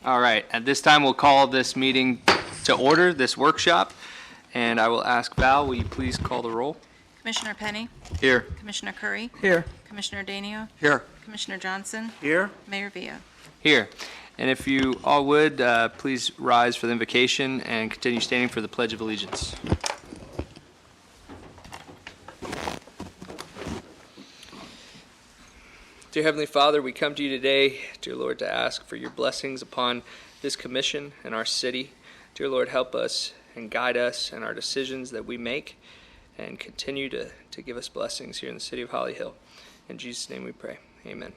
All right, at this time, we'll call this meeting to order, this workshop, and I will ask Val, will you please call the roll? Commissioner Penny, Here. Commissioner Curry, Here. Commissioner Danio, Here. Commissioner Johnson, Here. Mayor Villa. Here. And if you all would, please rise for the invocation and continue standing for the Pledge of Allegiance. Dear Heavenly Father, we come to you today, dear Lord, to ask for your blessings upon this commission and our city. Dear Lord, help us and guide us in our decisions that we make, and continue to give us blessings here in the city of Holly Hill. In Jesus' name we pray. Amen.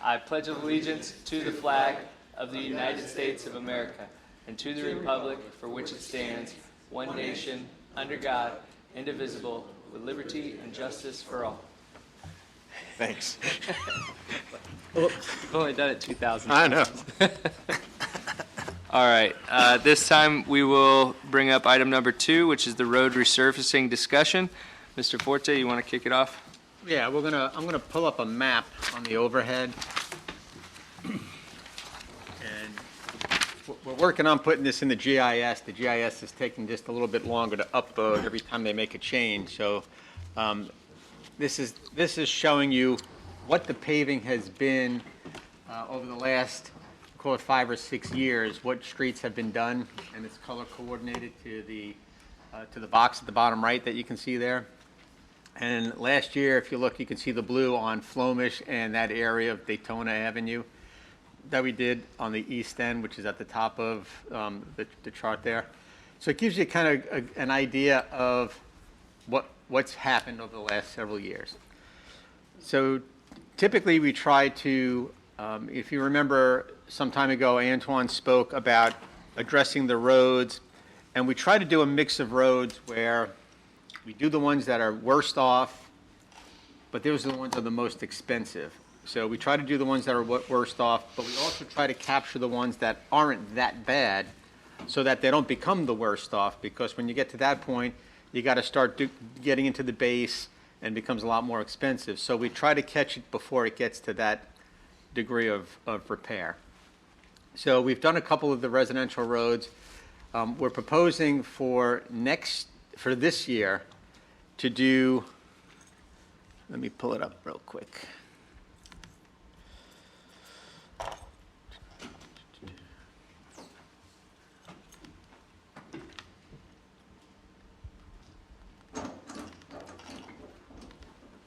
I pledge allegiance to the flag of the United States of America and to the republic for which it stands, one nation, under God, indivisible, with liberty and justice for all. Thanks. We've only done it 2,000 I know. All right. This time we will bring up item number 2, which is the road resurfacing discussion. Mr. Forte, you want to kick it off? Yeah, I'm gonna pull up a map on the overhead. And we're working on putting this in the GIS. The GIS is taking just a little bit longer to upload every time they make a change. So this is showing you what the paving has been over the last, call it 5 or 6 years, what streets have been done, and it's color coordinated to the box at the bottom right that you can see there. And last year, if you look, you can see the blue on Flomish and that area of Daytona Avenue that we did on the east end, which is at the top of the chart there. So it gives you kind of an idea of what's happened over the last several years. So typically we try to, if you remember some time ago, Antoine spoke about addressing the roads, and we try to do a mix of roads where we do the ones that are worst off, but those are the ones that are the most expensive. So we try to do the ones that are worst off, but we also try to capture the ones that aren't that bad so that they don't become the worst off, because when you get to that point, you got to start getting into the base and it becomes a lot more expensive. So we try to catch it before it gets to that degree of repair. So we've done a couple of the residential roads. We're proposing for this year to do, let me pull it up real quick.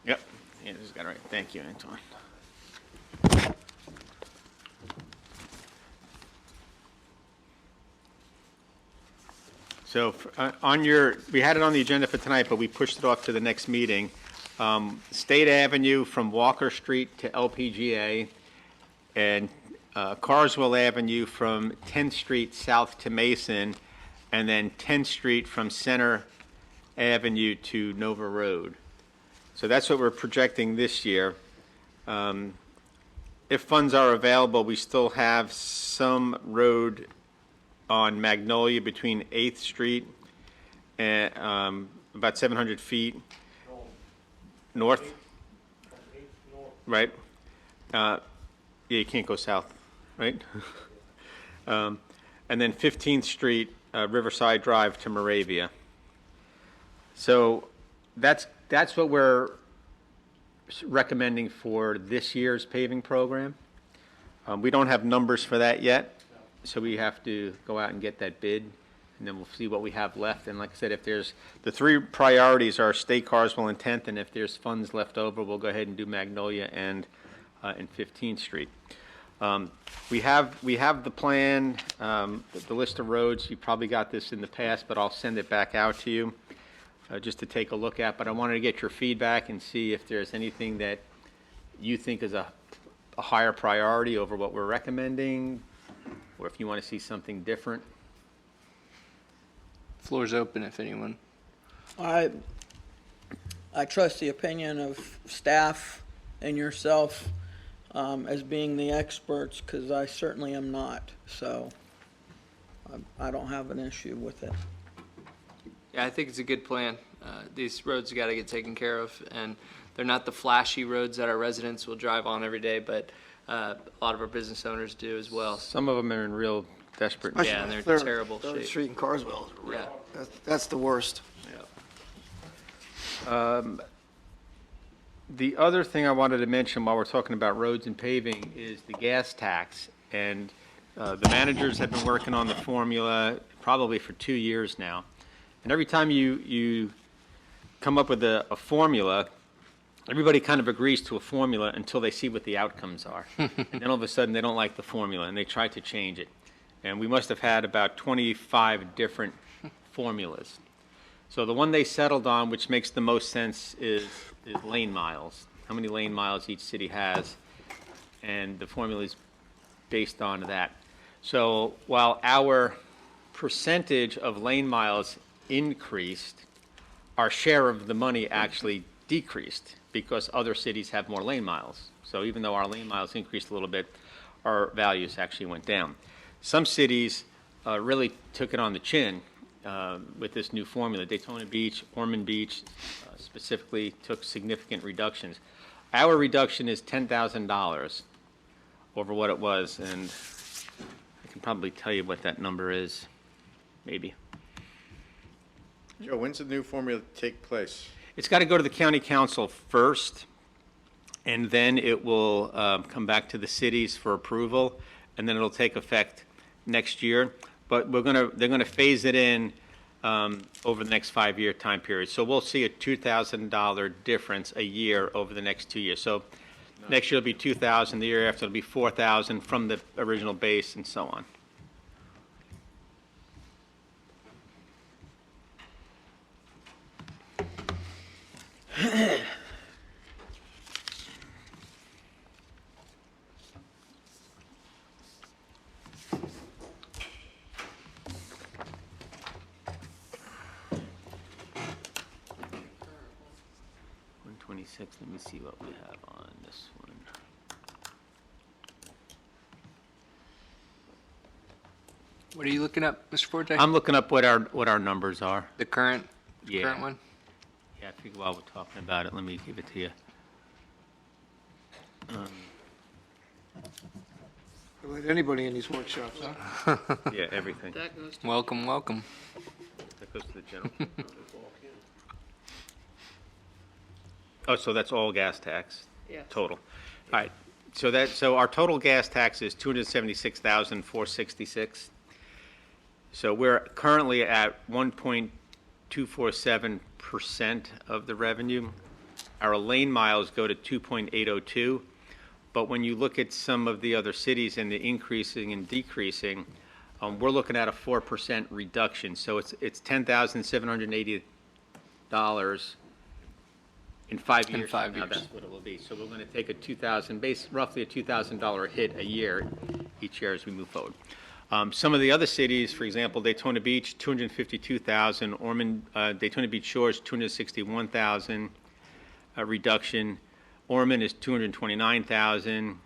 Yep, yeah, this is got it right. Thank you, Antoine. So we had it on the agenda for tonight, but we pushed it off to the next meeting. State Avenue from Walker Street to LPGA, and Carswell Avenue from 10th Street south to Mason, and then 10th Street from Center Avenue to Nova Road. So that's what we're projecting this year. If funds are available, we still have some road on Magnolia between 8th Street and about 700 feet north. Right? Yeah, you can't go south, right? And then 15th Street, Riverside Drive to Moravia. So that's what we're recommending for this year's paving program. We don't have numbers for that yet. So we have to go out and get that bid, and then we'll see what we have left. And like I said, if there's, the 3 priorities are State, Carswell, and 10th, and if there's funds left over, we'll go ahead and do Magnolia and 15th Street. We have the plan, the list of roads. You probably got this in the past, but I'll send it back out to you just to take a look at. But I wanted to get your feedback and see if there's anything that you think is a higher priority over what we're recommending, or if you want to see something different. Floor's open if anyone. I trust the opinion of staff and yourself as being the experts, because I certainly am not. So I don't have an issue with it. Yeah, I think it's a good plan. These roads got to get taken care of, and They're not the flashy roads that our residents will drive on every day, but a lot of our business owners do as well. Some of them are in real desperate. Yeah, and they're in terrible Third shape. Street in Carswell. Yeah. That's the worst. The other thing I wanted to mention while we're talking about roads and paving is the gas tax. And the managers have been working on the formula probably for 2 years now. And every time you come up with a formula, everybody kind of agrees to a formula until they see what the outcomes are. And then all of a sudden, they don't like the formula, and they try to change it. And we must have had about 25 different formulas. So the one they settled on, which makes the most sense, is lane miles. How many lane miles each city has, and the formula is based on that. So while our percentage of lane miles increased, our share of the money actually decreased because other cities have more lane miles. So even though our lane miles increased a little bit, our values actually went down. Some cities really took it on the chin with this new formula. Daytona Beach, Ormond Beach specifically took significant reductions. Our reduction is $10,000 over what it was, and I can probably tell you what that number is, maybe. Joe, when's the new formula take place? It's got to go to the county council first, and then it will come back to the cities for approval, and then it'll take effect next year. But they're gonna phase it in over the next 5-year time period. So we'll see a $2,000 difference a year over the next 2 years. So next year it'll be $2,000, the year after it'll be $4,000 from the original base, and so on. Let me see what we have on this one. What are you looking up, Mr. Forte? I'm looking up what our numbers are. The current Yeah. one? Yeah, I figure while we're talking about it, let me give it to you. Like anybody in these workshops, huh? Yeah, everything. Welcome, welcome. That goes to the general. Oh, so that's all gas tax? Yes. Total. All right, so our total gas tax is $276,466. So we're currently at 1.247% of the revenue. Our lane miles go to 2.802, but when you look at some of the other cities and the increasing and decreasing, we're looking at a 4% reduction. So it's $10,780 in 5 years. In 5 Now years. that's what it will be. So we're going to take roughly a $2,000 hit a year, each year as we move forward. Some of the other cities, for example, Daytona Beach, $252,000. Ormond, Daytona Beach Shores, $261,000 reduction. Ormond is $229,000.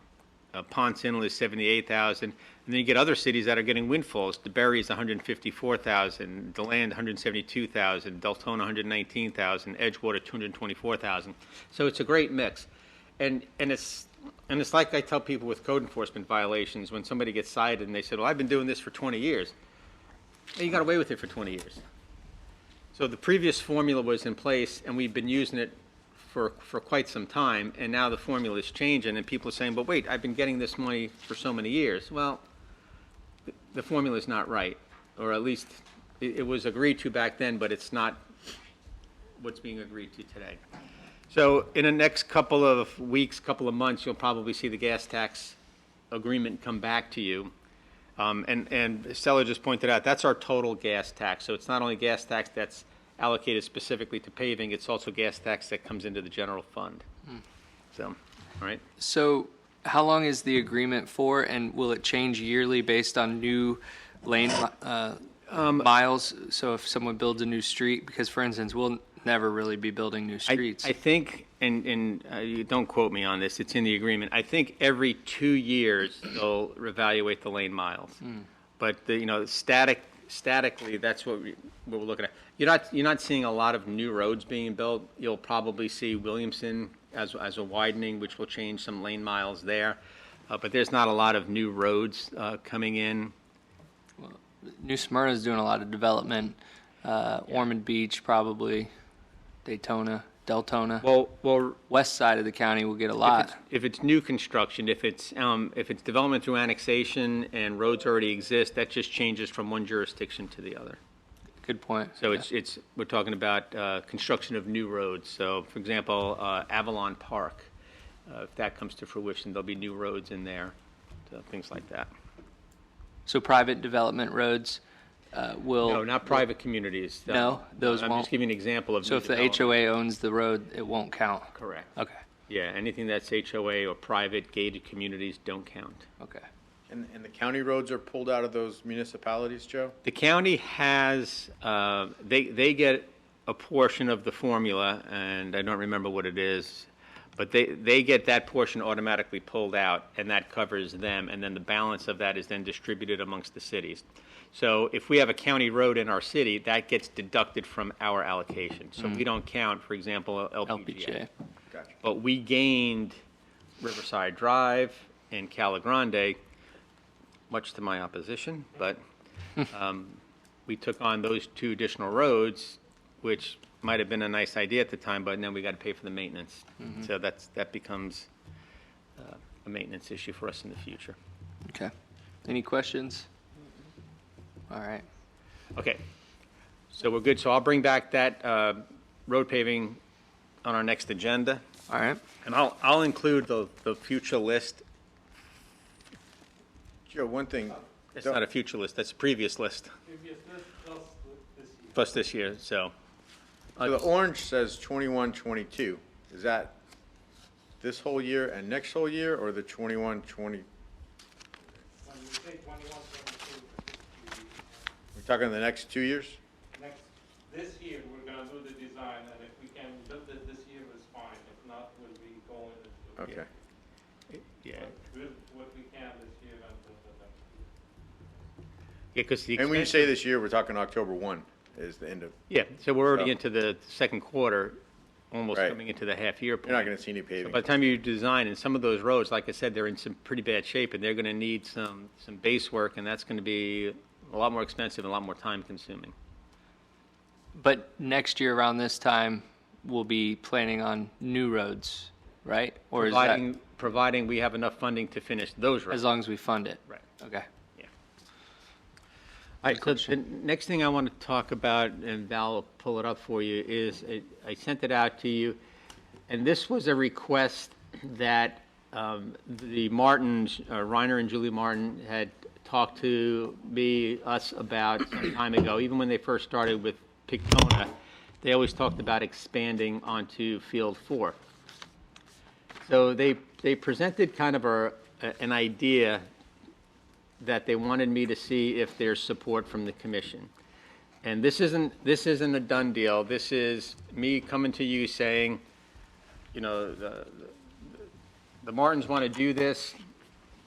Ponce Inlet is $78,000. And then you get other cities that are getting windfalls. DeBerry is $154,000. DeLand, $172,000. Deltona, $119,000. Edgewater, $224,000. So it's a great mix. And it's like I tell people with code enforcement violations, when somebody gets cited and they said, well, I've been doing this for 20 years. Well, you got away with it for 20 years. So the previous formula was in place, and we've been using it for quite some time, and now the formula is changing, and people are saying, but wait, I've been getting this money for so many years. Well, the formula is not right, or at least it was agreed to back then, but it's not what's being agreed to today. So in the next couple of weeks, couple of months, you'll probably see the gas tax agreement come back to you. And Stella just pointed out, that's our total gas tax. So it's not only gas tax that's allocated specifically to paving, it's also gas tax that comes into the general fund. So, all right. So how long is the agreement for, and will it change yearly based on new lane miles? So if someone builds a new street, because for instance, we'll never really be building new streets. I think, and you don't quote me on this, it's in the agreement. I think every 2 years they'll reevaluate the lane miles. But statically, that's what we're looking at. You're not seeing a lot of new roads being built. You'll probably see Williamson as a widening, which will change some lane miles there. But there's not a lot of new roads coming in. New Smyrna's doing a lot of development. Ormond Beach, probably. Daytona, Deltona. Well, West side of the county will get a lot. if it's new construction, if it's development through annexation and roads already exist, that just changes from one jurisdiction to the other. Good point. So Yeah. we're talking about construction of new roads. So, for example, Avalon Park, if that comes to fruition, there'll be new roads in there, so things like that. So private development roads will. No, not private communities. No, those I'm won't. just giving an example of. So new if the development. HOA owns the road, it won't count. Correct. Okay. Yeah, anything that's HOA or private gated communities don't count. Okay. And the county roads are pulled out of those municipalities, Joe? The county has, they get a portion of the formula, and I don't remember what it is, but they get that portion automatically pulled out, and that covers them, and then the balance of that is then distributed amongst the cities. So if we have a county road in our city, that gets deducted from our allocation. So we don't count, for example, LPGA. Gotcha. But we gained Riverside Drive and Cala Grande, much to my opposition, but we took on those two additional roads, which might have been a nice idea at the time, but then we got to pay for the maintenance. So that becomes a maintenance issue for us in the future. Okay. Any questions? All right. Okay, so we're good. So I'll bring back that road paving on our next agenda, All right. and I'll include the future list. Joe, one thing, It's not a future list, that's a previous list. Plus this year, so. so the orange says 21, 22. Is that this whole year and next whole year, or the 21, 20? When you say 21, 22, We're talking the next 2 years? this year, we're gonna do the design, and if we can build it this year, it's fine. If not, we'll be going into. Okay. Yeah, Build what we can this year and build the next year. because the And when you expense, say this year, we're talking October 1 is the end of, yeah, so we're already So- into the second quarter, almost Right. coming into the half-year point. you're not going to see any paving. By the time you design, and some of those roads, like I said, they're in some pretty bad shape, and they're gonna need some base work, and that's gonna be a lot more expensive and a lot more time-consuming. But next year around this time, we'll be planning on new roads, right? Or is that Providing we have enough funding to finish those roads. as long as we fund it? Right. Okay. All right, so the next thing I want to talk about, and Val will pull it up for you, is I sent it out to you, and this was a request that the Martins, Reiner and Julie Martin, had talked to us about some time ago. Even when they first started with Pictona, they always talked about expanding onto Field 4. So they presented kind of an idea that they wanted me to see if there's support from the commission. And this isn't a done deal. This is me coming to you saying, you know, the Martins want to do this.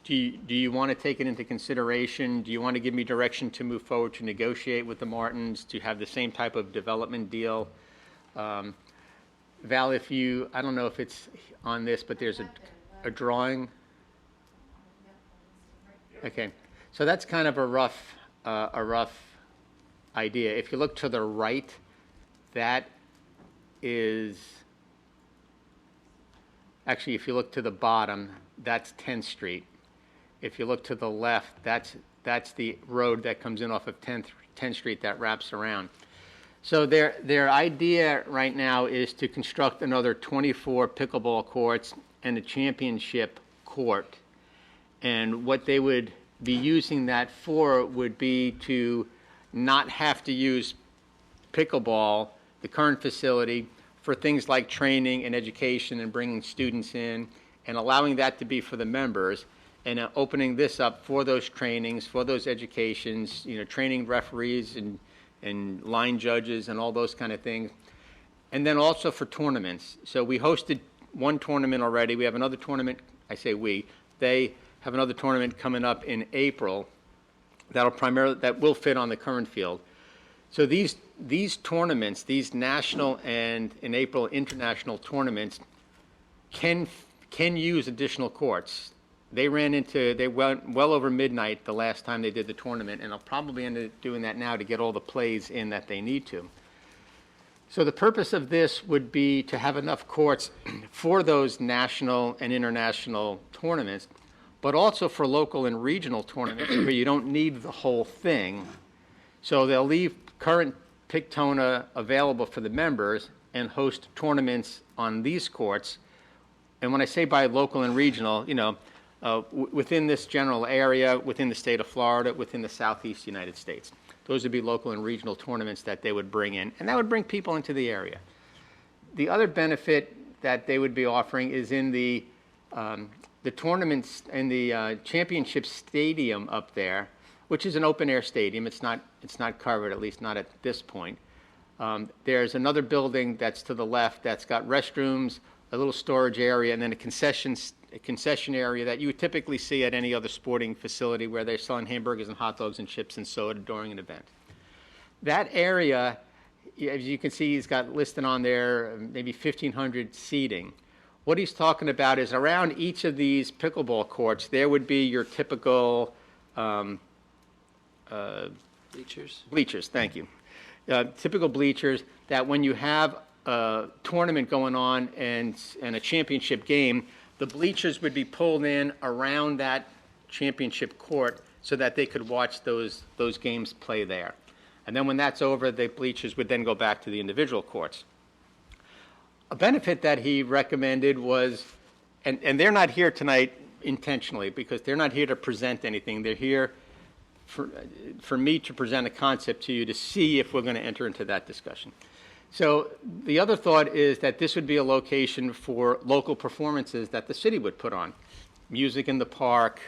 Do you want to take it into consideration? Do you want to give me direction to move forward to negotiate with the Martins to have the same type of development deal? Val, I don't know if it's on this, but there's a drawing. Okay, so that's kind of a rough idea. If you look to the right, that is, actually, if you look to the bottom, that's 10th Street. If you look to the left, that's the road that comes in off of 10th Street that wraps around. So their idea right now is to construct another 24 pickleball courts and a championship court. And what they would be using that for would be to not have to use pickleball, the current facility, for things like training and education and bringing students in and allowing that to be for the members and opening this up for those trainings, for those educations, you know, training referees and line judges and all those kind of things. And then also for tournaments. So we hosted one tournament already. We have another tournament, I say we, they have another tournament coming up in April that will fit on the current field. So these tournaments, these national and in April international tournaments, can use additional courts. They went well over midnight the last time they did the tournament, and they'll probably end up doing that now to get all the plays in that they need to. So the purpose of this would be to have enough courts for those national and international tournaments, but also for local and regional tournaments where you don't need the whole thing. So they'll leave current Pictona available for the members and host tournaments on these courts. And when I say by local and regional, within this general area, within the state of Florida, within the southeast United States. Those would be local and regional tournaments that they would bring in, and that would bring people into the area. The other benefit that they would be offering is in the tournaments in the championship stadium up there, which is an open-air stadium. It's not covered, at least not at this point. There's another building that's to the left that's got restrooms, a little storage area, and then a concession area that you would typically see at any other sporting facility where they're selling hamburgers and hot dogs and chips and soda during an event. That area, as you can see, he's got listed on there maybe 1,500 seating. What he's talking about is around each of these pickleball courts, there would be your typical bleachers, thank you. Typical bleachers that when you have a tournament going on and a championship game, the bleachers would be pulled in around that championship court so that they could watch those games play there. And then when that's over, the bleachers would then go back to the individual courts. A benefit that he recommended was, and they're not here tonight intentionally because they're not here to present anything. They're here for me to present a concept to you to see if we're going to enter into that discussion. So the other thought is that this would be a location for local performances that the city would put on. Music in the park,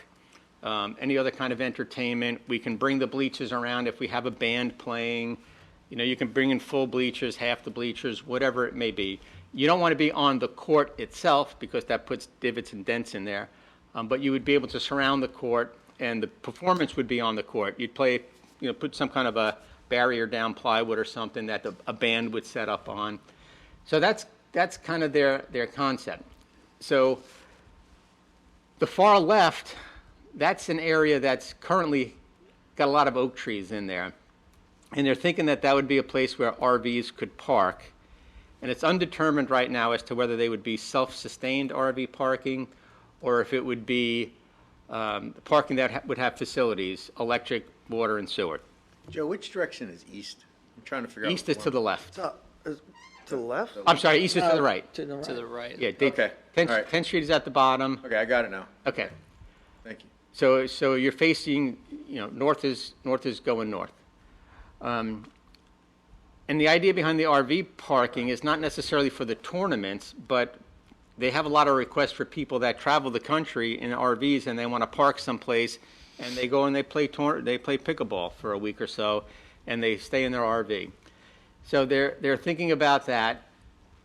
any other kind of entertainment. We can bring the bleachers around if we have a band playing. You can bring in full bleachers, half the bleachers, whatever it may be. You don't want to be on the court itself because that puts divots and dents in there. But you would be able to surround the court and the performance would be on the court. You'd play, put some kind of a barrier down plywood or something that a band would set up on. So that's kind of their concept. So the far left, that's an area that's currently got a lot of oak trees in there. And they're thinking that would be a place where RVs could park. And it's undetermined right now as to whether they would be self-sustained RV parking or if it would be parking that would have facilities, electric, water, and sewer. Joe, which direction is east? I'm trying to figure out. East is to the left. To the left? I'm sorry, east is to the right. To the right. To the right. Yeah, Okay, all right. 10th Street is at the bottom. Okay, I got it now. Okay. Thank you. So you're facing, north is going north. And the idea behind the RV parking is not necessarily for the tournaments, but they have a lot of requests for people that travel the country in RVs and they want to park someplace, and they go and they play pickleball for a week or so, and they stay in their RV. So they're thinking about that.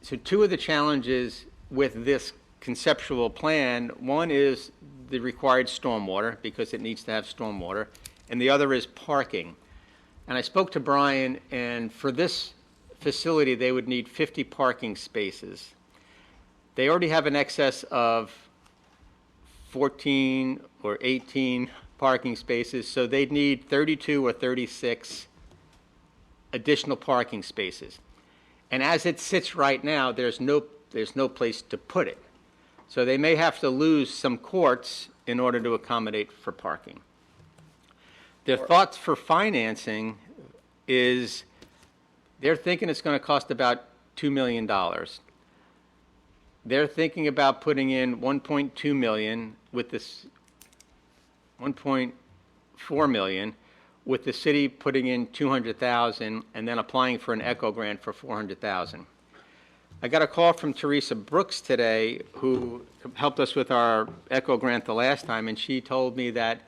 So two of the challenges with this conceptual plan, one is the required stormwater, because it needs to have stormwater, and the other is parking. And I spoke to Brian, and for this facility, they would need 50 parking spaces. They already have an excess of 14 or 18 parking spaces, so they'd need 32 or 36 additional parking spaces. And as it sits right now, there's no place to put it. So they may have to lose some courts in order to accommodate for parking. Their thoughts for financing is they're thinking it's going to cost about $2 million. They're thinking about putting in $1.2 million with this $1.4 million, with the city putting in $200,000 and then applying for an ECHO grant for $400,000. I got a call from Teresa Brooks today, who helped us with our ECHO grant the last time, and she told me that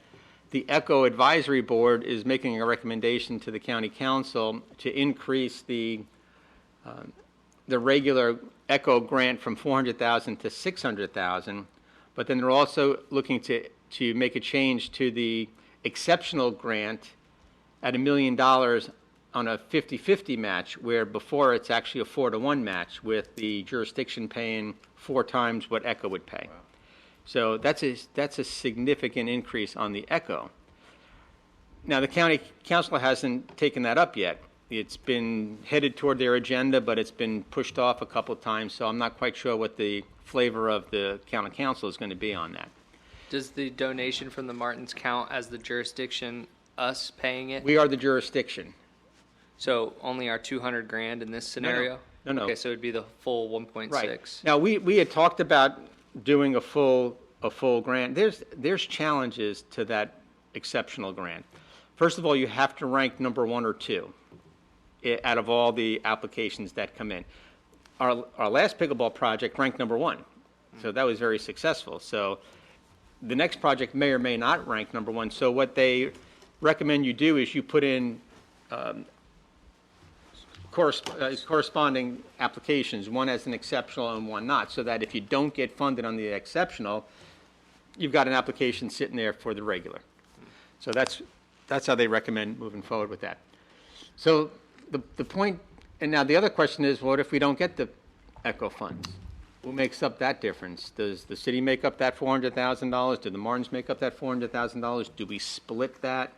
the ECHO Advisory Board is making a recommendation to the County Council to increase the regular ECHO grant from $400,000 to $600,000, but then they're also looking to make a change to the exceptional grant at $1 million on a 50-50 match, where before it's actually a 4-to-1 match, with the jurisdiction paying 4 times what Echo would pay. So that's a significant increase on the Echo. Now, the county council hasn't taken that up yet. It's been headed toward their agenda, but it's been pushed off a couple of times, so I'm not quite sure what the flavor of the county council is going to be on that. Does the donation from the Martins count as the jurisdiction, us paying it? We are the jurisdiction. So only our 200 grand in this scenario? No. Okay, so it'd be the full 1.6. Right. Now, we had talked about doing a full grant. There's challenges to that exceptional grant. First of all, you have to rank number 1 or 2 out of all the applications that come in. Our last pickleball project ranked number 1, so that was very successful. So the next project may or may not rank number 1. So what they recommend you do is you put in corresponding applications, one as an exceptional and one not, so that if you don't get funded on the exceptional, you've got an application sitting there for the regular. So that's how they recommend moving forward with that. So the point, and now the other question is, what if we don't get the Echo funds? Who makes up that difference? Does the city make up that $400,000? Do the Martins make up that $400,000? Do we split that?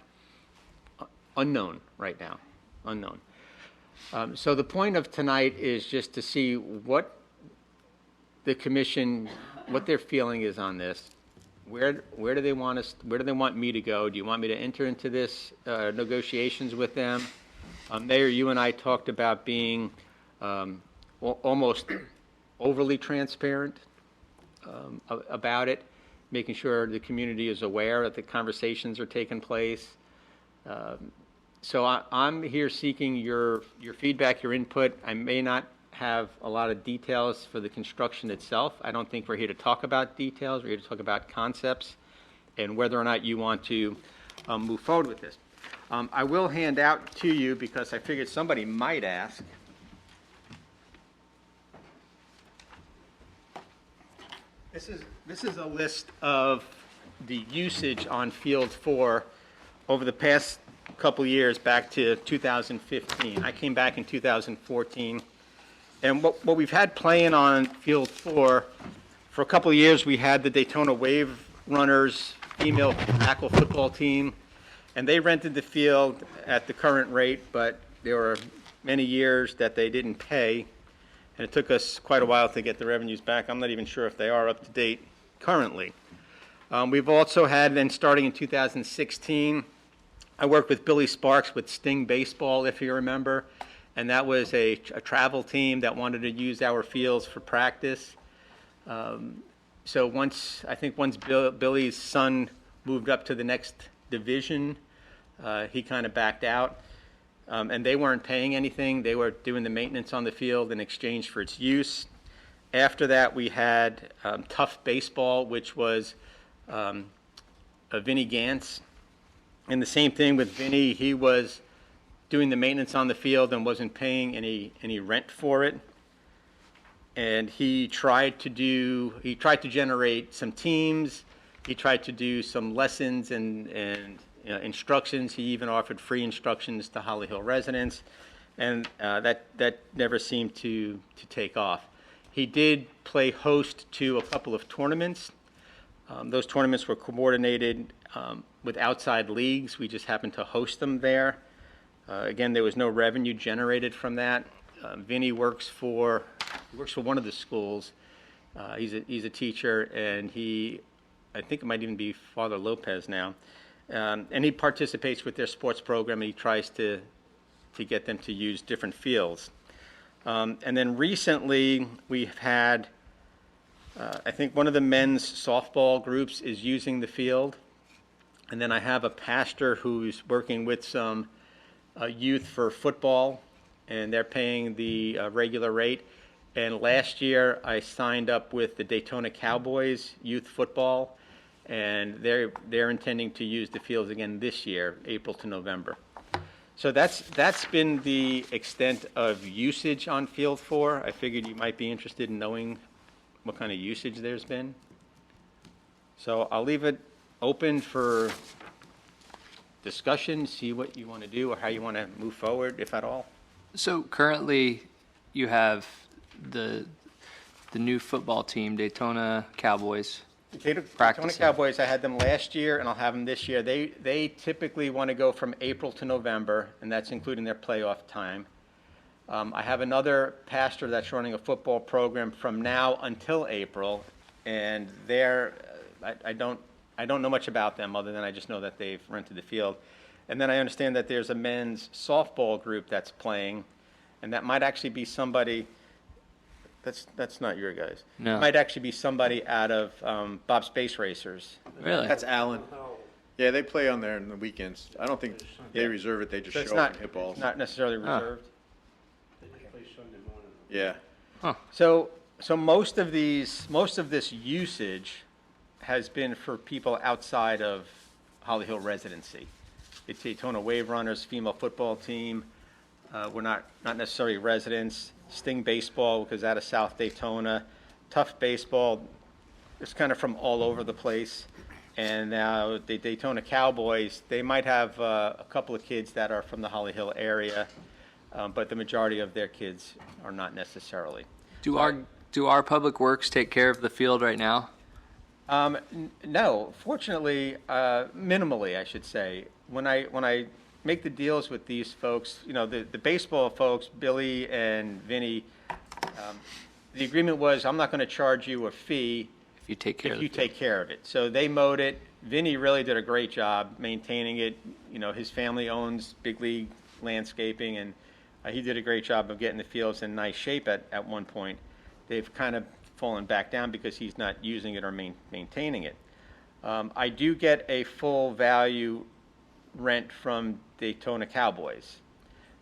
Unknown right now, unknown. So the point of tonight is just to see what the commission, what their feeling is on this. Where do they want us? Where do they want me to go? Do you want me to enter into this negotiations with them? Mayor, you and I talked about being almost overly transparent about it, making sure the community is aware that the conversations are taking place. So I'm here seeking your feedback, your input. I may not have a lot of details for the construction itself. I don't think we're here to talk about details. We're here to talk about concepts and whether or not you want to move forward with this. I will hand out to you, because I figured somebody might ask. This is a list of the usage on Field 4 over the past couple years back to 2015. I came back in 2014. And what we've had playing on Field 4 for a couple of years, we had the Daytona Wave Runners female tackle football team, and they rented the field at the current rate, but there were many years that they didn't pay, and it took us quite a while to get the revenues back. I'm not even sure if they are up to date currently. We've also had, then starting in 2016, I worked with Billy Sparks with Sting Baseball, if you remember, and that was a travel team that wanted to use our fields for practice. So once Billy's son moved up to the next division, he kind of backed out, and they weren't paying anything. They were doing the maintenance on the field in exchange for its use. After that, we had Tough Baseball, which was Vinnie Gantz. And the same thing with Vinnie. He was doing the maintenance on the field and wasn't paying any rent for it. And he tried to generate some teams. He tried to do some lessons and instructions. He even offered free instructions to Holly Hill residents, and that never seemed to take off. He did play host to a couple of tournaments. Those tournaments were coordinated with outside leagues. We just happened to host them there. Again, there was no revenue generated from that. Vinny works for one of the schools. He's a teacher, and I think it might even be Father Lopez now. And he participates with their sports program, and he tries to get them to use different fields. And then recently we've had, I think one of the men's softball groups is using the field. And then I have a pastor who's working with some youth for football, and they're paying the regular rate. And last year I signed up with the Daytona Cowboys youth football, and they're intending to use the fields again this year, April to November. So that's been the extent of usage on Field 4. I figured you might be interested in knowing what kind of usage there's been. So I'll leave it open for discussion, see what you want to do or how you want to move forward, if at all? So currently, you have the new football team, Daytona Cowboys. Daytona Practicing. Cowboys, I had them last year, and I'll have them this year. They typically want to go from April to November, and that's including their playoff time. I have another pastor that's running a football program from now until April, and I don't know much about them other than I just know that they've rented the field. And then I understand that there's a men's softball group that's playing, and that might actually be somebody. That's not your guys. No. It might actually be somebody out of Bob Space Racers. Really? That's Allen. Yeah, they play on there on the weekends. I don't think they reserve it, they just So it's show up not, and hit balls. not necessarily reserved. Yeah. So most of this usage has been for people outside of Holly Hill residency. It's Daytona Wave Runners female football team. We're not necessarily residents. Sting Baseball, because out of South Daytona. Tough Baseball, it's kind of from all over the place. And now the Daytona Cowboys, they might have a couple of kids that are from the Holly Hill area, but the majority of their kids are not necessarily. Do our public works take care of the field right now? No, fortunately, minimally, I should say. When I make the deals with these folks, the baseball folks, Billy and Vinny, the agreement was, I'm not going to charge you a fee If you take care if of you the field. take care of it. So they mowed it. Vinny really did a great job maintaining it. His family owns Big League Landscaping, and he did a great job of getting the fields in nice shape at one point. They've kind of fallen back down because he's not using it or maintaining it. I do get a full value rent from Daytona Cowboys.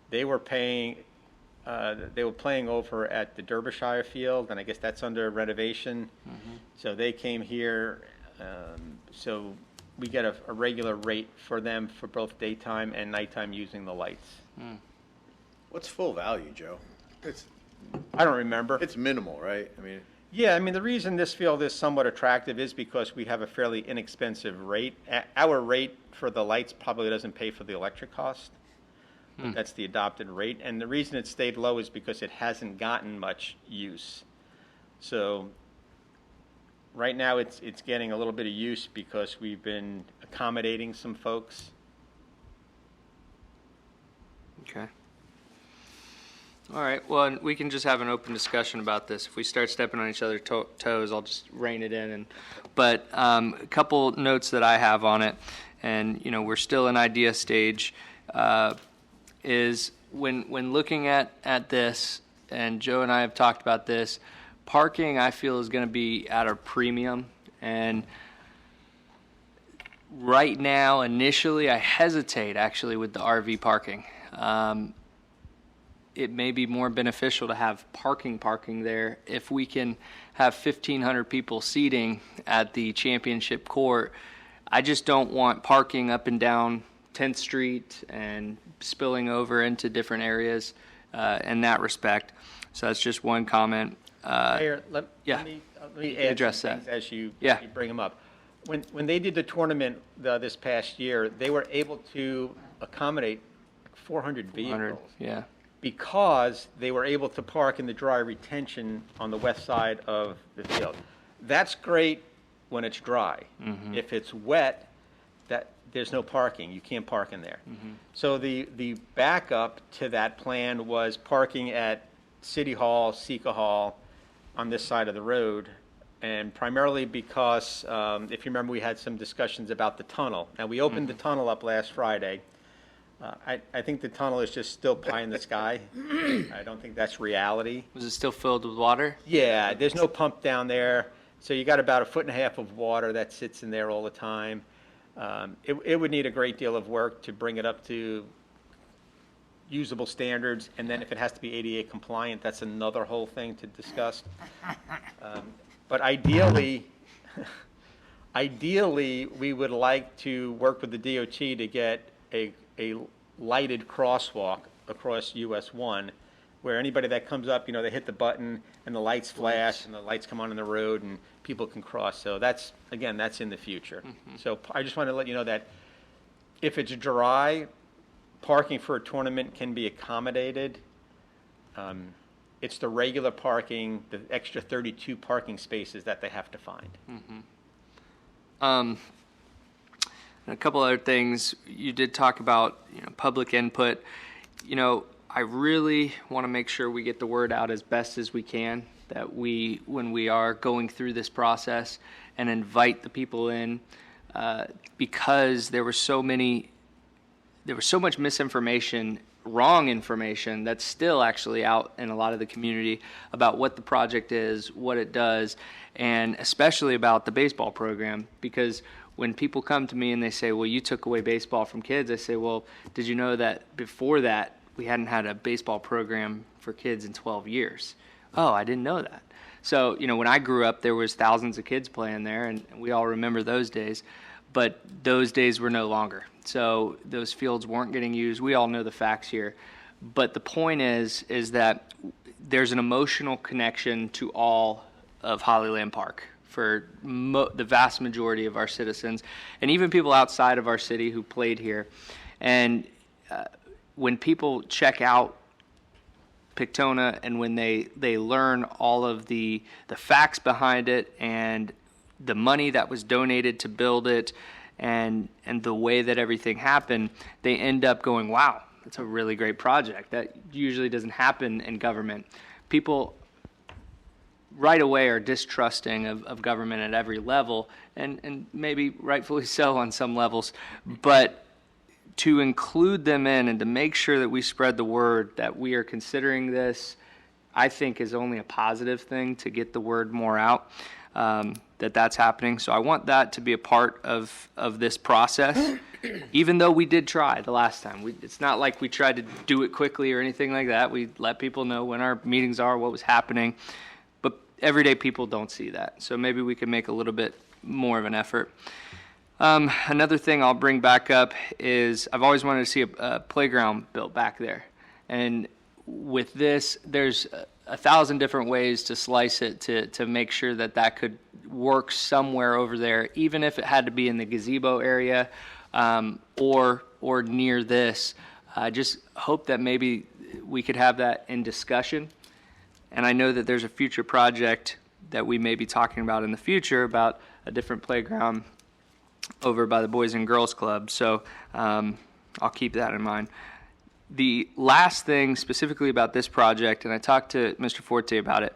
They were playing over at the Derbyshire Field, and I guess that's under renovation. So they came here, so we get a regular rate for them for both daytime and nighttime using the lights. What's full value, Joe? I don't remember. It's minimal, right? I mean, Yeah, I mean, the reason this field is somewhat attractive is because we have a fairly inexpensive rate. Our rate for the lights probably doesn't pay for the electric cost. That's the adopted rate. And the reason it stayed low is because it hasn't gotten much use. So right now it's getting a little bit of use because we've been accommodating some folks. Okay. All right. Well, and we can just have an open discussion about this. If we start stepping on each other's toes, I'll just rein it in. But a couple notes that I have on it, and we're still in idea stage. Is when looking at this, and Joe and I have talked about this, parking I feel is going to be at a premium, and right now initially I hesitate actually with the RV parking. It may be more beneficial to have parking there. If we can have 1,500 people seating at the championship court, I just don't want parking up and down 10th Street and spilling over into different areas in that respect. So that's just one comment. Mayor, let yeah. me add Address some that. things as you Yeah. bring them up. When they did the tournament this past year, they were able to accommodate 400 vehicles. Yeah. Because they were able to park in the dry retention on the west side of the field. That's great when it's dry. If it's wet, there's no parking. You can't park in there. So the backup to that plan was parking at City Hall, Sika Hall, on this side of the road, and primarily because, if you remember, we had some discussions about the tunnel. Now, we opened the tunnel up last Friday. I think the tunnel is just still pie in the sky. I don't think that's reality. Was it still filled with water? Yeah, there's no pump down there, so you got about 1.5 feet of water that sits in there all the time. It would need a great deal of work to bring it up to usable standards, and then if it has to be ADA compliant, that's another whole thing to discuss. But ideally, we would like to work with the DOT to get a lighted crosswalk across US 1, where anybody that comes up, they hit the button and the lights flash and the lights come on in the road and people can cross. So that's in the future. So I just want to let you know that If it's dry, parking for a tournament can be accommodated. It's the regular parking, the extra 32 parking spaces that they have to find. And a couple other things. You did talk about, public input. I really want to make sure we get the word out as best as we can, that when we are going through this process, and invite the people in, because there was so much misinformation, wrong information that's still actually out in a lot of the community about what the project is, what it does, and especially about the baseball program. Because when people come to me and they say, well, you took away baseball from kids, I say, well, did you know that before that we hadn't had a baseball program for kids in 12 years? Oh, I didn't know that. So, when I grew up, there was thousands of kids playing there, and we all remember those days. But those days were no longer. So those fields weren't getting used. We all know the facts here. But the point is that there's an emotional connection to all of Hollyland Park for the vast majority of our citizens, and even people outside of our city who played here. And when people check out Pictona, and when they learn all of the facts behind it, and the money that was donated to build it, and the way that everything happened, they end up going, wow, that's a really great project. That usually doesn't happen in government. People right away are distrusting of government at every level, and maybe rightfully so on some levels. But to include them in and to make sure that we spread the word that we are considering this, I think is only a positive thing to get the word more out. That's happening. So I want that to be a part of this process, even though we did try the last time. It's not like we tried to do it quickly or anything like that. We let people know when our meetings are, what was happening. But everyday people don't see that. So maybe we can make a little bit more of an effort. Another thing I'll bring back up is I've always wanted to see a playground built back there. And with this, there's 1,000 different ways to slice it to make sure that could work somewhere over there, even if it had to be in the gazebo area or near this. I just hope that maybe we could have that in discussion. And I know that there's a future project that we may be talking about in the future about a different playground over by the Boys and Girls Club. So I'll keep that in mind. The last thing specifically about this project, and I talked to Mr. Forte about it,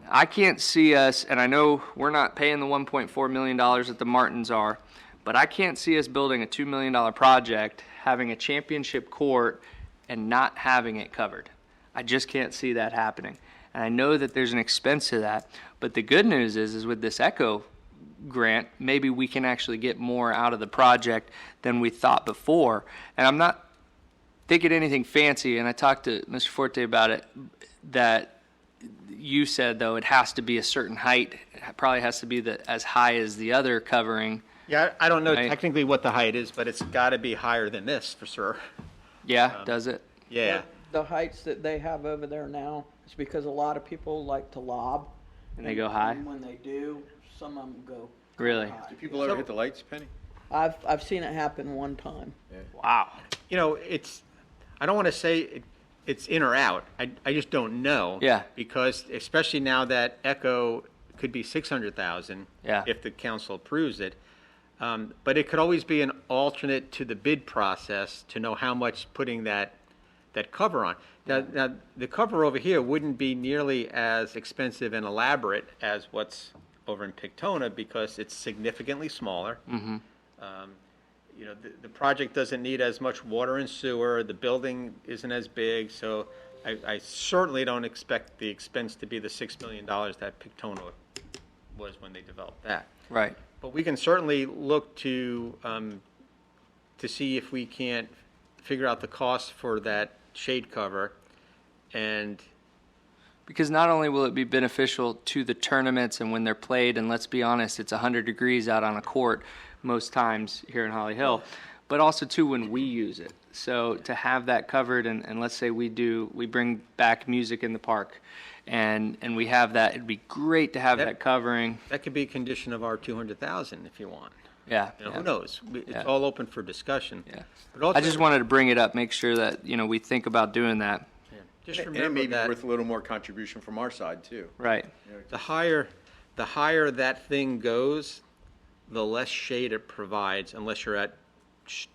I can't see us, and I know we're not paying the $1.4 million that the Martins are, but I can't see us building a $2 million project, having a championship court, and not having it covered. I just can't see that happening. And I know that there's an expense to that, but the good news is with this ECHO grant, maybe we can actually get more out of the project than we thought before. And I'm not thinking anything fancy, and I talked to Mr. Forte about it, that you said, though, it has to be a certain height. It probably has to be as high as the other covering. Yeah, I don't know Right. technically what the height is, but it's got to be higher than this for sure. Yeah, does it? Yeah. The heights that they have over there now is because a lot of people like to lob. And they go high? And when they do, some of them go Really? high. Do people ever hit the lights, Penny? I've seen it happen one time. Wow. I don't want to say it's in or out. I just don't know. Yeah. Because especially now that ECHO could be 600,000 Yeah. if the council approves it. But it could always be an alternate to the bid process to know how much putting that cover on. Now, the cover over here wouldn't be nearly as expensive and elaborate as what's over in Pictona because it's significantly smaller. Mm-hmm. The project doesn't need as much water and sewer. The building isn't as big, so I certainly don't expect the expense to be the $6 million that Pictona was when they developed that. Right. But we can certainly look to see if we can't figure out the cost for that shade cover. And Because not only will it be beneficial to the tournaments and when they're played, and let's be honest, it's 100 degrees out on a court most times here in Holly Hill, but also too when we use it. So to have that covered, and let's say we bring back music in the park, and we have that, it'd be great to have that covering. that could be a condition of our 200,000 if you want. Yeah. You know, yeah. who knows? It's Yeah. all open for discussion. Yeah. But also, I just wanted to bring it up, make sure that, we think about doing that. just And it remember may be that worth a little more contribution from our side, too. Right. the higher that thing goes, the less shade it provides unless you're at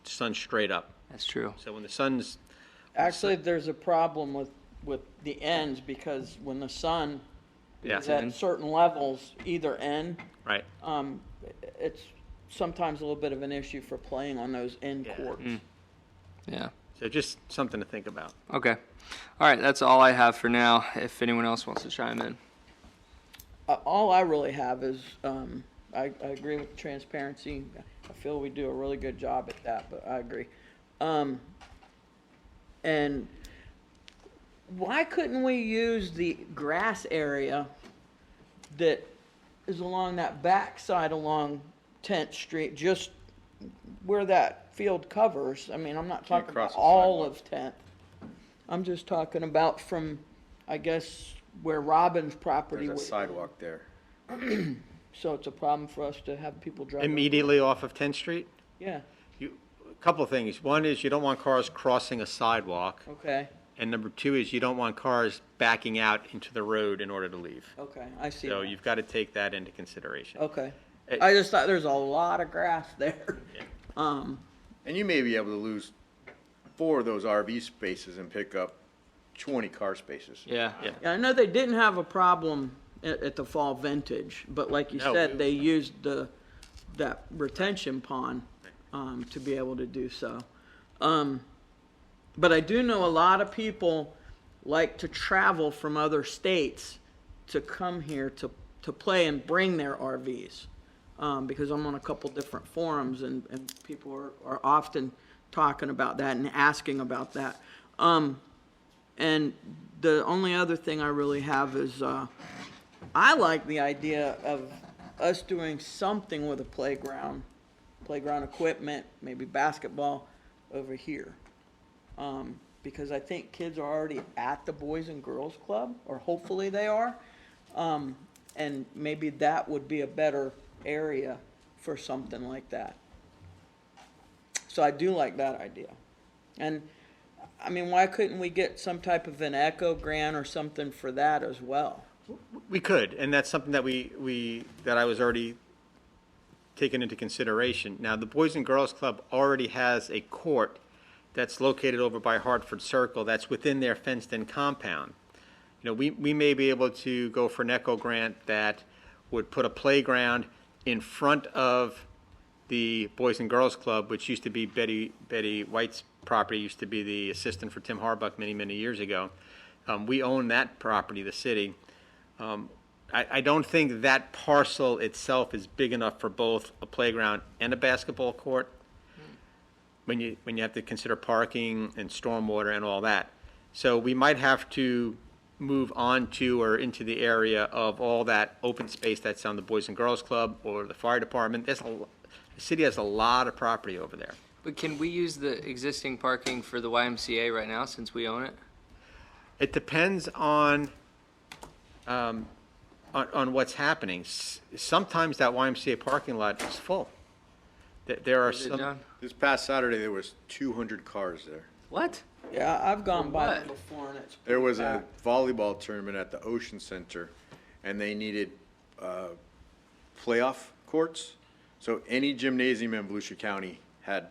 sun straight up. That's true. So when the sun's, Actually, there's a problem with the ends because when the sun yeah, is at certain levels, either end, right. it's sometimes a little bit of an issue for playing on those end Yeah. courts. Yeah. So just something to think about. Okay. All right. That's all I have for now. If anyone else wants to chime in. All I really have is, I agree with the transparency. I feel we do a really good job at that, but I agree. And why couldn't we use the grass area that is along that backside along 10th Street, just where that field covers? I mean, I'm not talking cross about the all sidewalk. of 10th. I'm just talking about from, I guess, where Robin's property There's a would. sidewalk there. So it's a problem for us to have people drive. over. Immediately off of 10th Street, Yeah, a couple of things. One is you don't want cars crossing a sidewalk. okay, And number two is you don't want cars backing out into the road in order to leave. okay, I see So that. you've got to take that into consideration. Okay. It- I just thought there's a lot of grass there. Yeah. And you may be able to lose 4 of those RV spaces and pick up 20 car spaces. Yeah. Yeah. Yeah, I know they didn't have a problem at the fall vintage, but like you No, said, we- they used that retention pond, to be able to do so. But I do know a lot of people like to travel from other states to come here to play and bring their RVs. Because I'm on a couple different forums and people are often talking about that and asking about that. And the only other thing I really have is, I like the idea of us doing something with a playground equipment, maybe basketball over here. Because I think kids are already at the Boys and Girls Club, or hopefully they are. And maybe that would be a better area for something like that. So I do like that idea. And, I mean, why couldn't we get some type of an echo grant or something for that as well? We could, and that's something that that I was already taken into consideration. Now, the Boys and Girls Club already has a court that's located over by Hartford Circle that's within their fenced-in compound. You know, we may be able to go for an echo grant that would put a playground in front of the Boys and Girls Club, which used to be Betty White's property, used to be the assistant for Tim Harbuck many, many years ago. We own that property, the city. I don't think that parcel itself is big enough for both a playground and a basketball court when you have to consider parking and stormwater and all that. So we might have to move on to or into the area of all that open space that's on the Boys and Girls Club or the fire department. The city has a lot of property over there. But can we use the existing parking for the YMCA right now since we own it? It depends on what's happening. Sometimes that YMCA parking lot is full. There are Is it, some. John? This past Saturday, there was 200 cars there. What? Yeah, I've gone For by what? them before and it's. There was pretty a packed. volleyball tournament at the Ocean Center, and they needed playoff courts. So any gymnasium in Volusia County had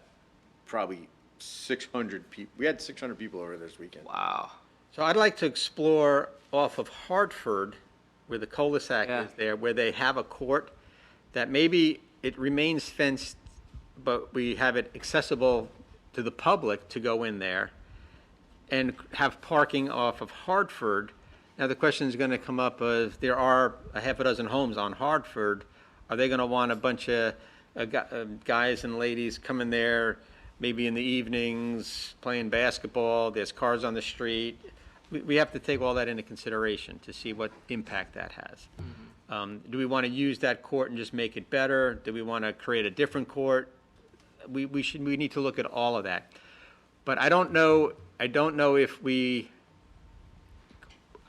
probably 600 people. We had 600 people over this weekend. Wow. So I'd like to explore off of Hartford, where the cul-de-sac Yeah. is there, where they have a court that maybe it remains fenced, but we have it accessible to the public to go in there and have parking off of Hartford. Now, the question is going to come up of there are a half a dozen homes on Hartford. Are they going to want a bunch of guys and ladies coming there maybe in the evenings playing basketball? There's cars on the street. We have to take all that into consideration to see what impact that has. Do we want to use that court and just make it better? Do we want to create a different court? We need to look at all of that. But I don't know if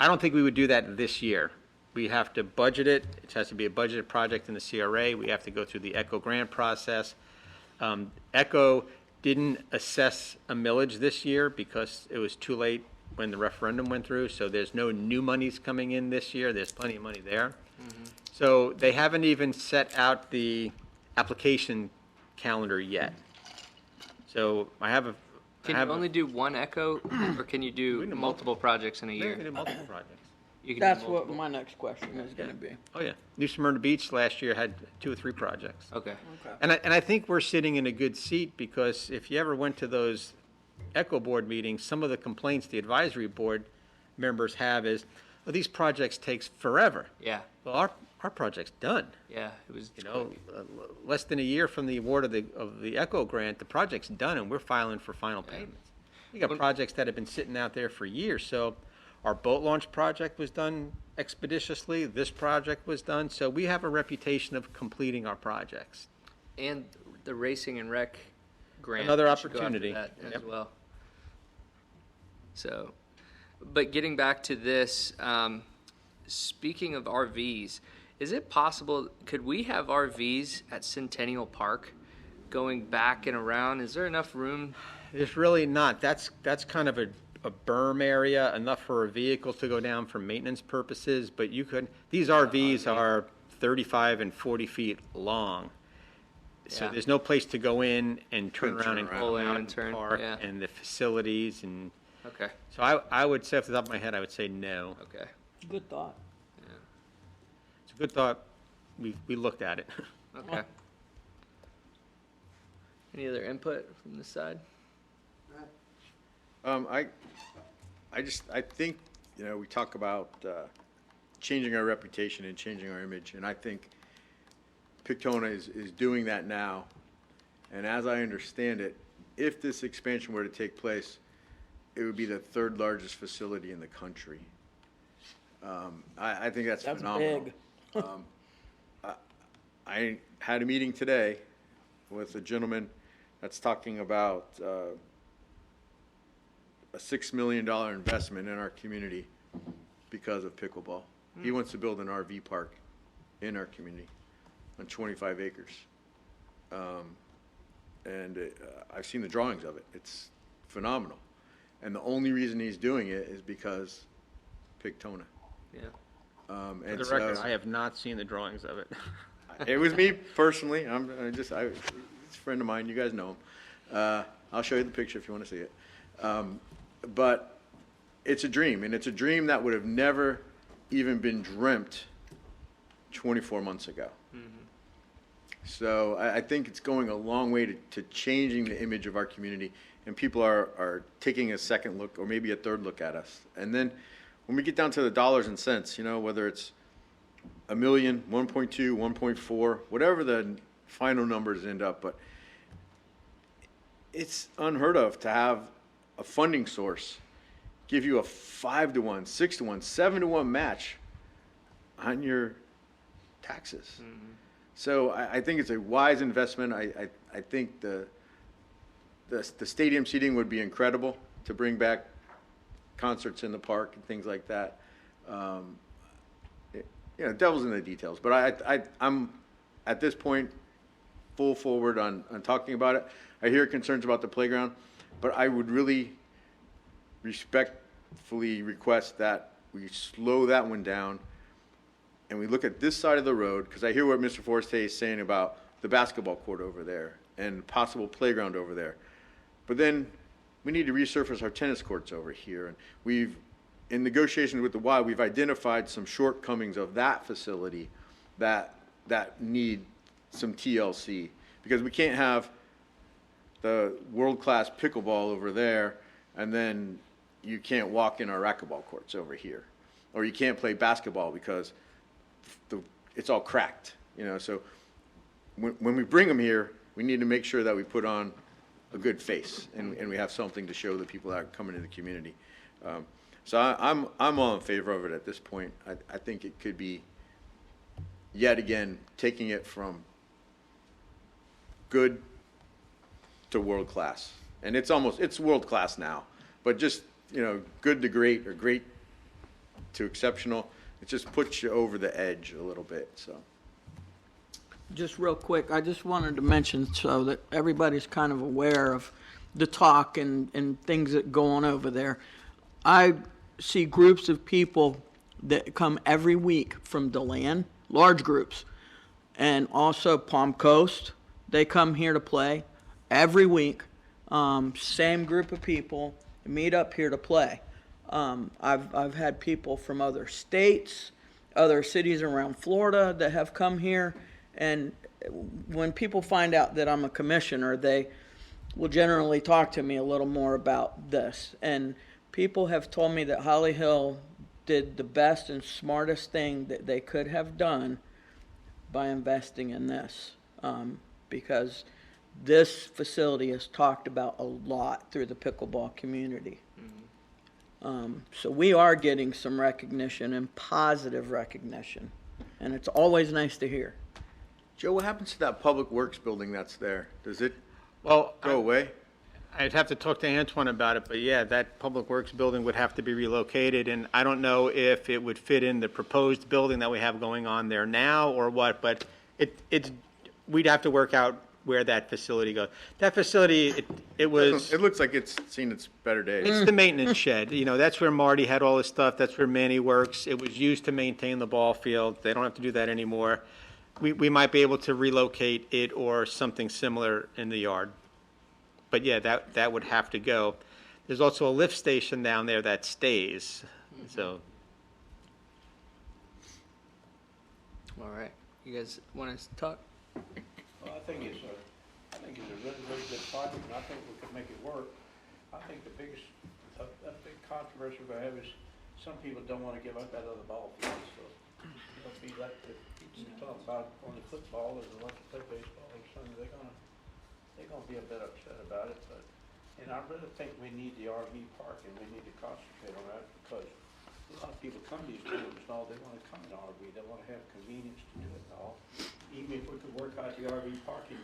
I don't think we would do that this year. we have to budget it. It has to be a budgeted project in the CRA. We have to go through the ECHO grant process. ECHO didn't assess a millage this year because it was too late when the referendum went through, so there's no new monies coming in this year. There's plenty of money there. So they haven't even set out the application calendar yet. So I have a. Can you only do one echo, or can you do can do multiple projects in a We're year? gonna do multiple projects. You can do That's what multiple. my next question is gonna be. Oh, yeah. New Smyrna Beach last year had 2 or 3 projects. Okay. And I think we're sitting in a good seat because if you ever went to those ECHO board meetings, some of the complaints the advisory board members have is, well, these projects takes forever. Yeah. Well, our project's done. Yeah. It was. You know, less than a year from the award of the ECHO grant, the project's done and we're filing for final payments. You got projects that have been sitting out there for years. So our boat launch project was done expeditiously. This project was done. So we have a reputation of completing our projects. And the racing and rec grant. Another we should go after opportunity. that as Yep. well. So, but getting back to this, speaking of RVs, is it possible, could we have RVs at Centennial Park going back and around? Is there enough room? There's really not. That's kind of a berm area, enough for a vehicle to go down for maintenance purposes, but these RVs are 35 and 40 feet long. So Yeah. there's no place to go in and turn around and Pull pull in out and turn, and park, yeah. and the facilities, and Okay. so I would say off the top of my head, I would say no. Okay. Good thought. It's a good thought. We looked at it. Okay. Any other input from this side? I think, we talk about changing our reputation and changing our image, and I think Pictona is doing that now. And as I understand it, if this expansion were to take place, it would be the 3rd largest facility in the country. I think that's That's phenomenal. big. I had a meeting today with a gentleman that's talking about a $6 million investment in our community because of pickleball. He wants to build an RV park in our community on 25 acres. I've seen the drawings of it. It's phenomenal. And the only reason he's doing it is because Pictona. Yeah. For And the so- record, I have not seen the drawings of it. It was me personally. It's a friend of mine. You guys know him. I'll show you the picture if you want to see it. But it's a dream, and it's a dream that would have never even been dreamt 24 months ago. So I think it's going a long way to changing the image of our community, and people are taking a second look or maybe a third look at us. And then when we get down to the dollars and cents, whether it's $1 million, 1.2, 1.4, whatever the final numbers end up, but it's unheard of to have a funding source give you a 5-to-1, 6-to-1, 7-to-1 match on your taxes. So I think it's a wise investment. I think the stadium seating would be incredible to bring back concerts in the park and things like that. Devil's in the details, but I'm at this point full forward on talking about it. I hear concerns about the playground, but I would really respectfully request that we slow that one down and we look at this side of the road, because I hear what Mr. Forte is saying about the basketball court over there and possible playground over there. But then we need to resurface our tennis courts over here. And in negotiations with the Y, we've identified some shortcomings of that facility that need some TLC, because we can't have the world-class pickleball over there and then you can't walk in our racquetball courts over here, or you can't play basketball because it's all cracked. So when we bring them here, we need to make sure that we put on a good face and we have something to show the people that are coming to the community. So I'm all in favor of it at this point. I think it could be, yet again, taking it from good to world class. And it's world class now, but just, good to great or great to exceptional. it just puts you over the edge a little bit, so. Just real quick, I just wanted to mention so that everybody's kind of aware of the talk and things that go on over there. I see groups of people that come every week from DeLand, large groups, and also Palm Coast. They come here to play every week. Same group of people meet up here to play. I've had people from other states, other cities around Florida that have come here. And when people find out that I'm a commissioner, they will generally talk to me a little more about this. And people have told me that Holly Hill did the best and smartest thing that they could have done by investing in this. Because this facility is talked about a lot through the pickleball community. So we are getting some recognition and positive recognition. And it's always nice to hear. Joe, what happens to that Public Works building that's there? Does it Well, go away? I'd have to talk to Antoine about it, but yeah, that Public Works building would have to be relocated, and I don't know if it would fit in the proposed building that we have going on there now or what, but we'd have to work out where that facility goes. That facility, it was, It looks like it's seen its better days. it's the maintenance shed. You know, that's where Marty had all his stuff. That's where Manny works. It was used to maintain the ball field. They don't have to do that anymore. We might be able to relocate it or something similar in the yard. But yeah, that would have to go. There's also a lift station down there that stays, so. All right. You guys want to talk? Well, I think it's a really, really good project, and I think we could make it work. I think the biggest, a big controversy we have is some people don't want to give up that other ball field, so it'll be like the people talk about only football, or they want to play baseball or something, they're gonna be a bit upset about it, but, and I really think we need the RV park, and we need to concentrate on that, because a lot of people come to these tournaments and all, they wanna come in RV, they wanna have convenience to do it and all. Even if we could work out the RV parking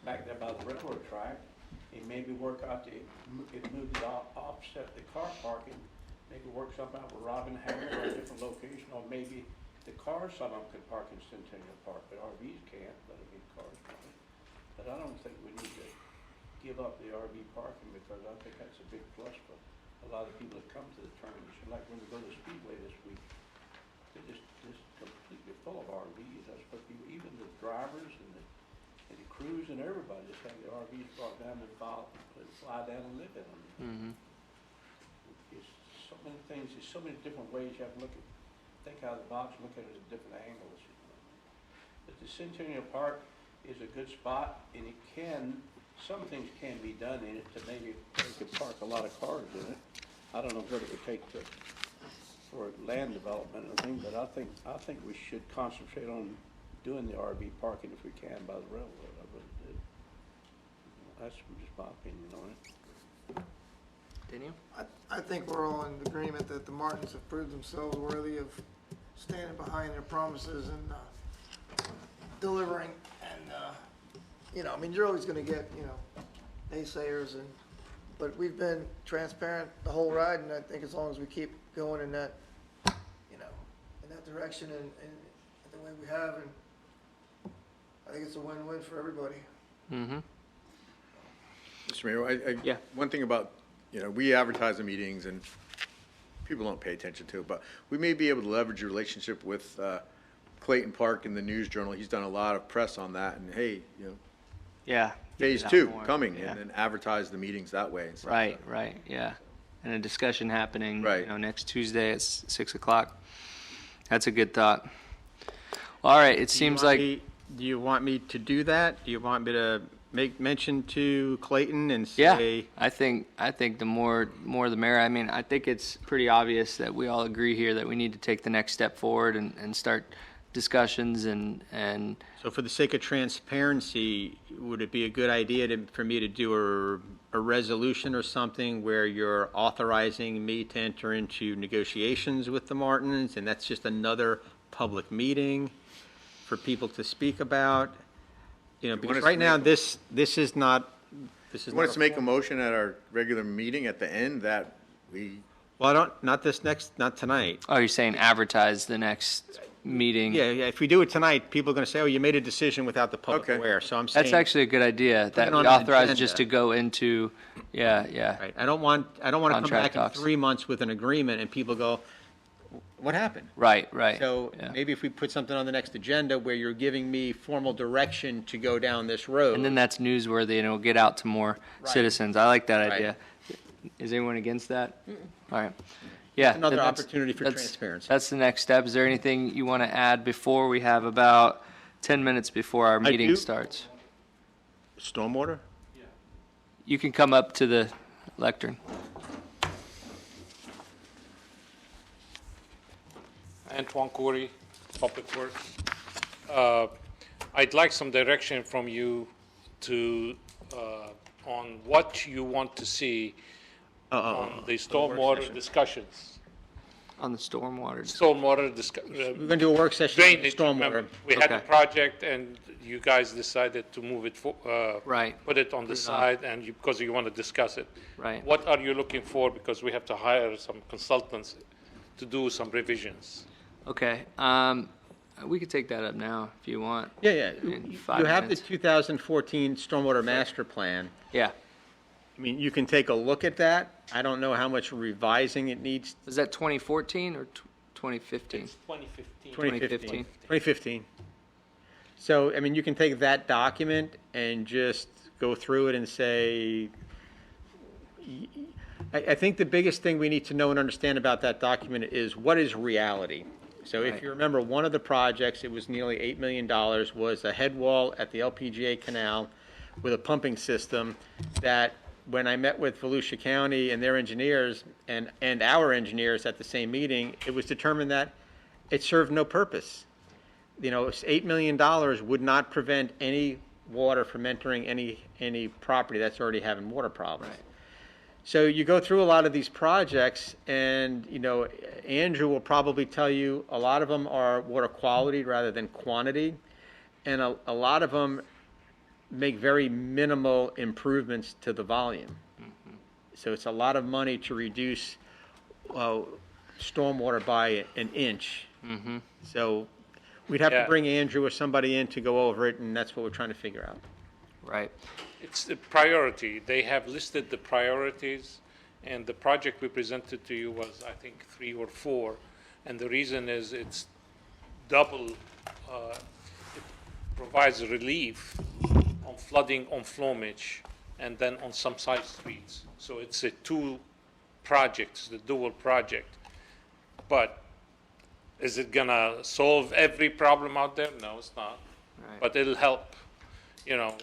back there by the railroad track, and maybe work out move it offset the car parking, maybe work something out with Robin Hammer or a different location, or maybe the cars, some of them could park in Centennial Park, but RVs can't, let it be cars parking. But I don't think we need to give up the RV parking, because I think that's a big plus for a lot of people that come to the tournaments. And like when we go to Speedway this week, they're just completely full of RVs. That's what people, even the drivers and the crews and everybody just have the RVs brought down and fly down and live in them. Mm-hmm. It's so many things, there's so many different ways you have to think out of the box, look at it at different angles. But the Centennial Park is a good spot, and some things can be done in it to maybe they could park a lot of cars in it. I don't know what it would take for land development or anything, but I think we should concentrate on doing the RV parking if we can by the railroad. I really do. That's just my opinion on it. Daniel? I think we're all in agreement that the Martins have proved themselves worthy of standing behind their promises and delivering. And, I mean, you're always going to get, naysayers, but we've been transparent the whole ride, and I think as long as we keep going in that, in that direction and the way we have, and I think it's a win-win for everybody. Mm-hmm. Mr. Mayor, Yeah. one thing about, we advertise the meetings and people don't pay attention to it, but we may be able to leverage a relationship with Clayton Park and the News Journal. He's done a lot of press on that, and hey, Yeah. phase Get it out 2 more. coming, Yeah. and then advertise the meetings that way. And stuff. Right, yeah. And a discussion happening, Right. next Tuesday at 6:00. That's a good thought. All right, it seems like, Do you want me to do that? Do you want me to make mention to Clayton and yeah, say? I think the more the merrier. I mean, I think it's pretty obvious that we all agree here that we need to take the next step forward and start discussions and So for the sake of transparency, would it be a good idea for me to do a resolution or something where you're authorizing me to enter into negotiations with the Martins, and that's just another public meeting for people to speak about? want Because us right to now, make this is not, You want us to make a motion at our regular meeting at the end that we Well, not tonight. Oh, you're saying advertise the next meeting? Yeah, if we do it tonight, people are going to say, oh, you made a decision without the public Okay. aware. So I'm saying. That's actually a good idea, that it we on an authorize agenda. just to go into, yeah. Right. I don't want to come Contract back in talks. 3 months with an agreement and people go, what happened? Right. So yeah. maybe if we put something on the next agenda where you're giving me formal direction to go down this road. And then that's newsworthy and it'll get out to more Right. citizens. I like that Right. idea. Is anyone against that? All right. Yeah. Another that's- opportunity for that's- transparency. That's the next step. Is there anything you want to add before we have about 10 minutes before our meeting do. starts? Stormwater? You can come up to the lectern. Antoine Coury, Public Works. I'd like some direction from you to, on what you want to see on the stormwater discussions. On the stormwater. Stormwater We're going to do a work session on drainage, stormwater. remember, we had a Okay. project and you guys decided to move it, Right. put it on the side and because you want to discuss it. Right. What are you looking for? Because we have to hire some consultants to do some revisions. Okay. We could take that up now if you want. Yeah. In You 5 have the minutes. 2014 Stormwater Master Plan. Yeah. I mean, you can take a look at that. I don't know how much revising it needs. Was that 2014 or 2015? It's 2015. 2015. 2015. So, I mean, you can take that document and just go through it and say, I think the biggest thing we need to know and understand about that document is what is reality. So if Right. you remember, one of the projects, it was nearly $8 million, was a head wall at the LPGA Canal with a pumping system that when I met with Volusia County and their engineers and our engineers at the same meeting, it was determined that it served no purpose. You know, $8 million would not prevent any water from entering any property that's already having water problems. So you go through a lot of these projects and, you know, Andrew will probably tell you a lot of them are water quality rather than quantity. And a lot of them make very minimal improvements to the volume. So it's a lot of money to reduce stormwater by an inch. So we'd have to Yeah. bring Andrew or somebody in to go over it, and that's what we're trying to figure out. Right. It's the priority. They have listed the priorities, and the project we presented to you was, I think, 3 or 4. And the reason is it's double, it provides relief on flooding on Flomage and then on some side streets. So it's a 2 projects, the dual project. But is it gonna solve every problem out there? No, it's not. Right. But it'll help, you know,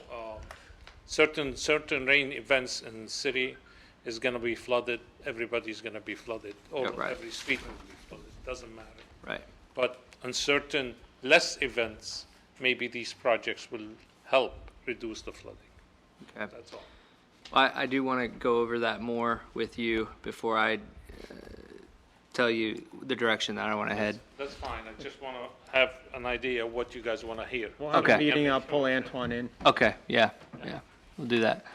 certain rain events in the city is gonna be flooded, everybody's gonna be flooded, or Yeah, right. every street will be flooded, doesn't matter. Right. But on certain less events, maybe these projects will help reduce the flooding, Okay. that's all. I do want to go over that more with you before I tell you the direction that I want to head. That's fine, I just wanna have an idea of what you guys wanna hear. We'll have Okay. a meeting, I'll pull Antoine in. Okay. Yeah. We'll do that.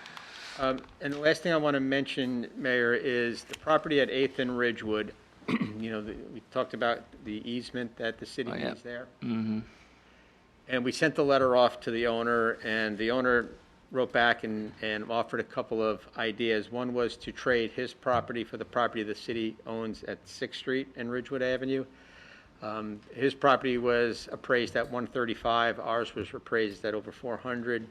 And the last thing I want to mention, Mayor, is the property at 8th and Ridgewood. You know, we talked about the easement that the city Oh, yeah. needs there. And we sent the letter off to the owner, and the owner wrote back and offered a couple of ideas. One was to trade his property for the property the city owns at 6th Street and Ridgewood Avenue. His property was appraised at 135, ours was appraised at over 400.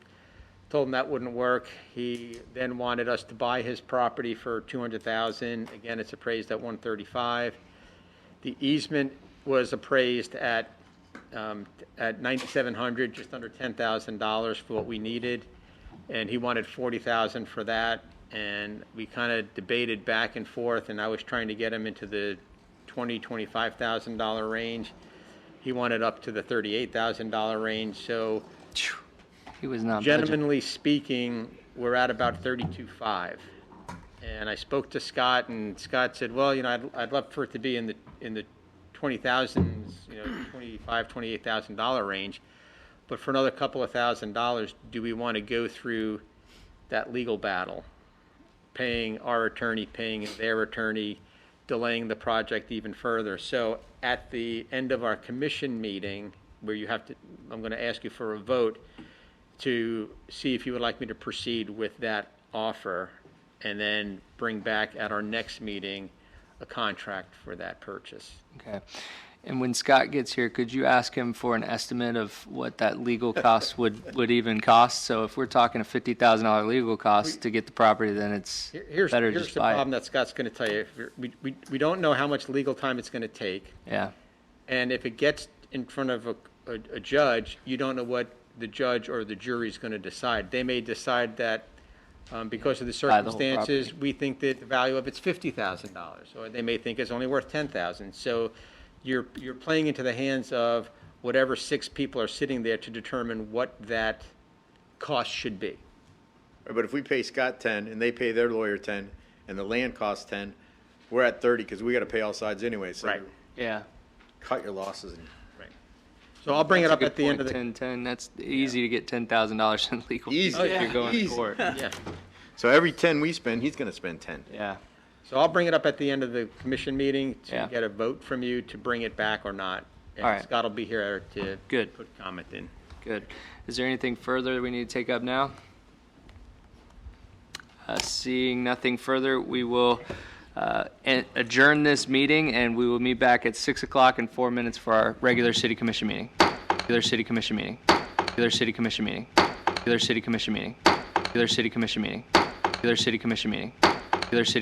Told him that wouldn't work. He then wanted us to buy his property for $200,000. Again, it's appraised at 135. The easement was appraised at $9,700, just under $10,000 for what we needed, and he wanted $40,000 for that. And we kind of debated back and forth, and I was trying to get him into the $25,000 range. He wanted up to the $38,000 range. So He was not budging. gentlemanly speaking, we're at about 32.5. And I spoke to Scott, and Scott said, well, you know, I'd love for it to be in the 20,000s, you know, $28,000 range. But for another couple of $1,000s, do we want to go through that legal battle? Paying our attorney, paying their attorney delaying the project even further. So at the end of our commission meeting, where you have to, I'm going to ask you for a vote to see if you would like me to proceed with that offer, and then bring back at our next meeting a contract for that purchase. Okay. And when Scott gets here, could you ask him for an estimate of what that legal cost would even cost? So if we're talking a $50,000 legal cost to get the property, then it's Here's better to here's just the buy problem it. that Scott's going to tell you. We don't know how much legal time it's going to take. Yeah. And if it gets in front of a judge, you don't know what the judge or the jury is going to decide. They may decide that because of the Buy the whole circumstances, property. we think that the value of it's $50,000, or they may think it's only worth $10,000. So you're playing into the hands of whatever 6 people are sitting there to determine what that cost should be. But if we pay Scott 10 and they pay their lawyer 10 and the land costs 10, we're at 30 because we got to pay all sides anyway. So Right. Yeah. cut your losses. And So I'll bring it That's up a at the end of the. 10. That's easy to get $10,000 in legal Easy. fees Oh, if yeah. you're going Easy. to court. Yeah. So every 10 we spend, he's going to spend 10. Yeah. So I'll bring it up at the end of the commission meeting to Yeah. get a vote from you to bring it back or not. All right. And Scott will be here to Good. put comment in. Good. Is there anything further that we need to take up now? Seeing nothing further, we will adjourn this meeting, and we will meet back at 6 o'clock and 4 minutes for our regular city commission meeting. Regular city commission meeting. Regular city commission meeting. Regular city commission meeting. Regular city commission meeting. Regular city commission meeting. Regular city